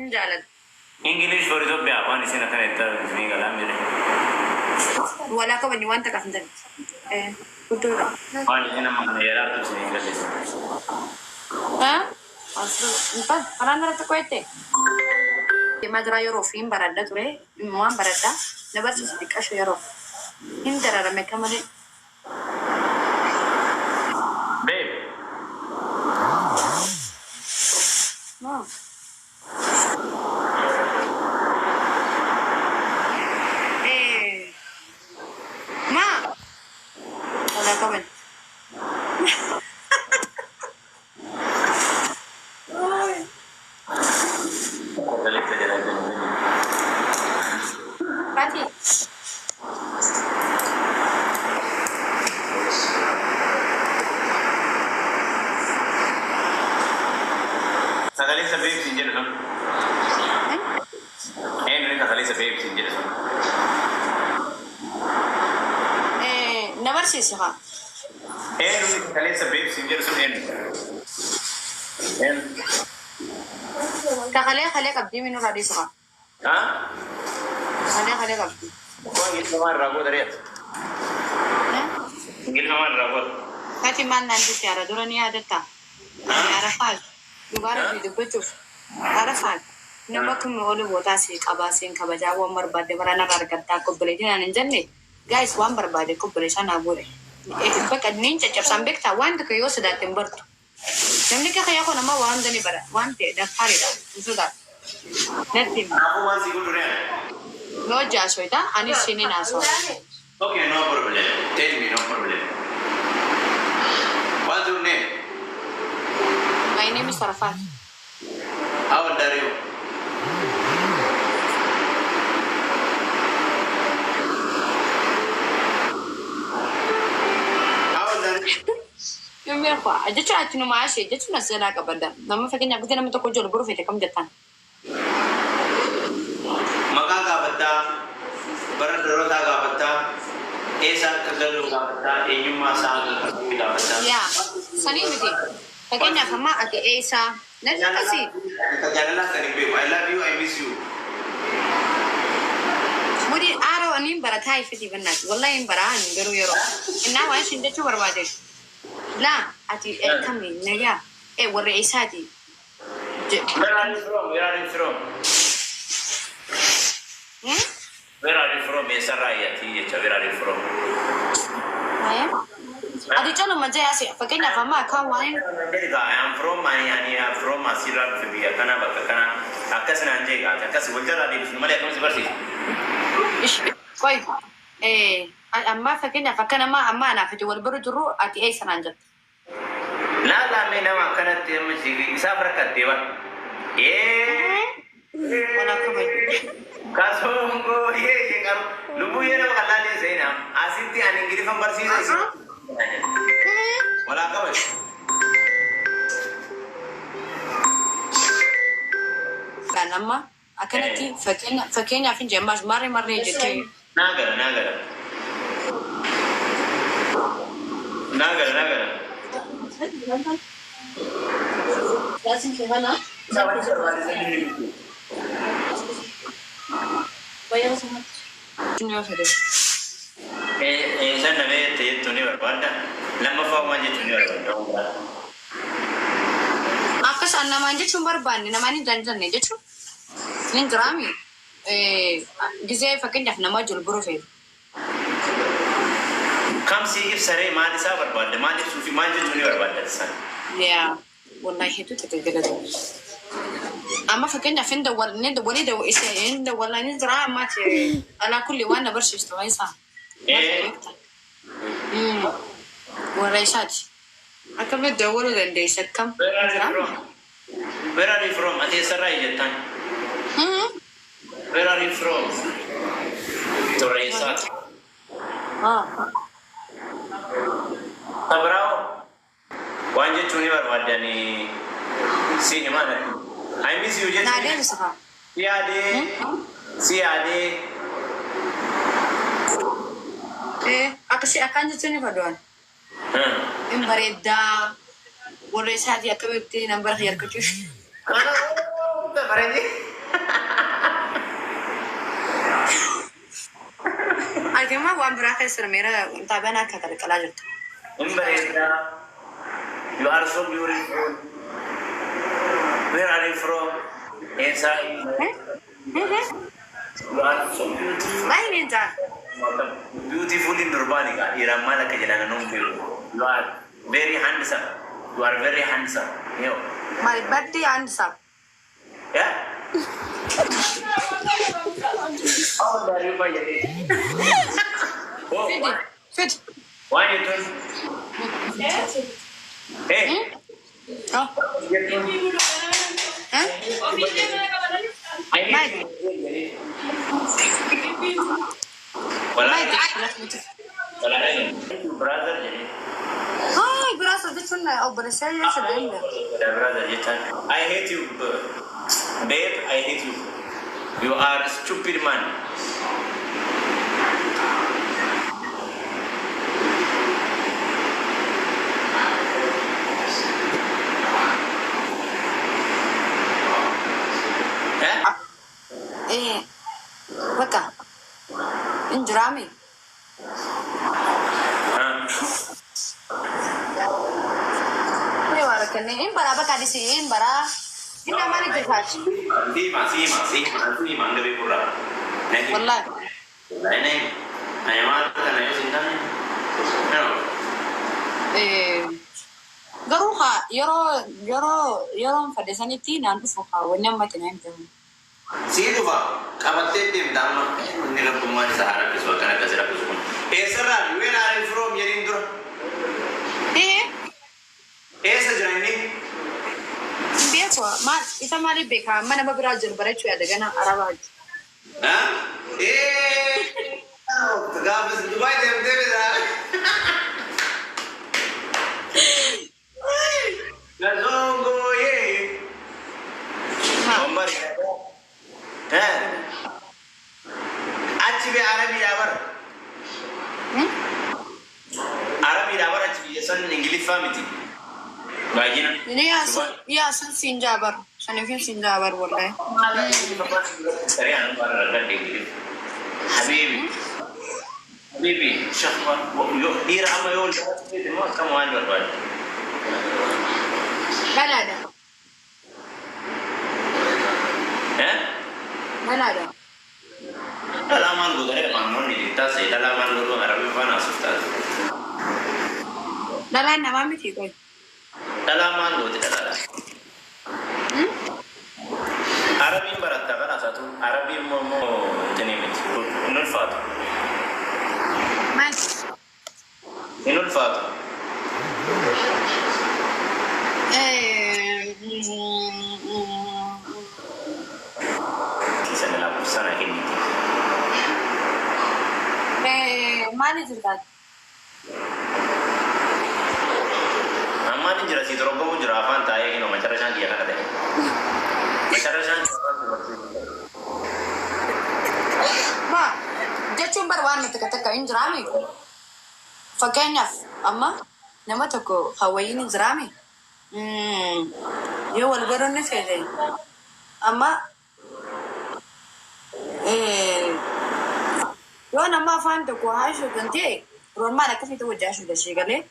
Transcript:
جالد انجليش فور اثيوبيا وان سنه كانت في كلام ولا كمان وانت كفندن كنت وان سنه ما يرى تسني انجليش ها اصل انت انا رحت كويت ما جرى يروفين بردا تري ما بردا نبرس سبيكاش يروف انت رمى كمان بيب ما ما ولا كمان فاتي سغالي سبيب سنجل سن من سغالي سبيب سنجل سن نبرسي سها من سغالي سبيب سنجل سن خلي قبدي منو رادي سها ها خلي قبدي كون يسمع راغو دريت انجل ما راغو فاتي ما نانتي تيارا دوراني عادتا عرفات دوباره في دبتوف عرفات نمكم مولو بوتاسي قباسين كبجا ومر بعد مرنا راركتا كوبليتنا ننجني guys wan barbade kobbeleshan abure baka ninja chap sambekta wan to yo sada temberto nemne ka kaya ko nama wan dani bara wan te da farida suda netti aku masih gudure no jaso ita ani sini naso okay no problem tell me no problem what's your name my name is Sarafat how old are you يومي أخوة أجتشو أتنو معاشي أجتشو نسينا كبدا لما فكنا بدنا متوقع البرو في كم جتان مكا كبدا برد روتا كبدا إيسا كذلو كبدا إيجما سان كبدا يا سنين بدي فكنا فما أتي إيسا نجم كسي كجانا كريبي I love you I miss you مودي أرو أنين براتاي في بنات والله إن بران برو يرو إننا واش إنتشو بربادش لا أتي كمي نيا والرئيساتي Where are you from? Where are you from? Where are you from? Yes, where are you from? أدي جالو مجاي فكنا فما كان وين I am from I'm from Asira Fibia Kana Bakana Akasna Anjega Akas Wajara Dibs Malay University إيش كويس أما فكنا ما أما أنا في والبرو ترو أتي أي سنة لا مين ما كانت مشي سافر كتيبا ولا كمان كاسونغو كارو لبو ينا وكالالي زينا أسيتي أنا إنجلي فم برسيس ولا كمان كان أما أكنتي فكنا في جماش مرة يجتي ناقرة لازم كهنا ويا سمعت شنو هذا سنة بيت يتوني بربادا لما فاهم أنجي توني بربادا أكس أنا ما أنجي شو برباني أنا ما أنجي جنجان نجي شو نين درامي جزء فكنا في نماذج البروفيل كم سيف سري ما دي سافر بربادا ما دي سوفي ما أنجي توني بربادا سان يا والله هيتو تتجلد أما فكنا فين دول ندولي دو إيش ندول نزرع ما تي على كل وانا برش استوى صح ورئيسات أكمل دول لندي سكم Where are you from? Ati sarai jatan. Where are you from? Torreisa. Tabrao. Wanje chuni barwada ni sini mana? I miss you just. Nade misalnya. Si ade. Aku sih akan jadi paduan. Imbareda. Boleh saja aku bukti nomor hayar kecil. Mana? Berapa ni? كمان وان براخي سرميرا تابعنا كتر كلاجت Umbrella, you are so beautiful. Where are you from? Inside. You are so beautiful. ما ينجا Beautiful in Durbanika. Iramala Kajalana Numpiru. You are very handsome. You are very handsome. You. my birthday answer Yeah? How old are you, my lady? Oh, fit why you doing? Hey. oh Get me. huh I ما need يدري you. ما Well, يدري brother, Jenny. هاي براسه دي كنا او برسالة ايش العلة Brother, I hate you, babe. I hate you. You are a stupid man. Yeah? ايه بكا انجرامي ايه واركني ان برا بكا دي سي ان برا هنا ما نجي فاش Sima, nggak berkurang. والله Lain, hanya malu kan ayo singkan. ايه قروها يرو فدساني تينا نفوها ونما تنين Situ pak, kapan tim dama ini rumah di Sahara kisah karena kasih aku pun. Seran, where are you from? Jadi itu. ايه Sejarah ini. بيكوا ما إذا ما لي بيكا ما أنا ببراجل بريتشو يا دجانا أرابج Hah? Gabus Dubai dem dah. Gazongo ye. Bombar. Aci be Arabi dabar. Arabi dabar aci be san English family. Bagina. ini ya san sinjabar sanifin sinjabar والله Sari anu barang English. Habibi, syahwa yo ira ama yo itu mah kamu anu buat. mana ada mana ada Dalaman gue dari mana nih tas ya dalaman gue Arabi panas ustaz. dalan nama miti koi Dalaman gue tidak ada. Arabi barat kan satu Arabi mau jenis itu Inul Fat. mas Inul Fat. Kisah dalam sana ini. mana cerita Amma ni jelas itu rogo jerafan tayo ini macam mana dia kan ada. Macam mana? ما جاتشون بروان متكتكا انجرامي فكينا أما نمتكو هوايين انجرامي يو البرو نفيدي أما يو أنا ما فهمتكو هاشو كنتي رون ما لك في توجه شو ده شيء قال لي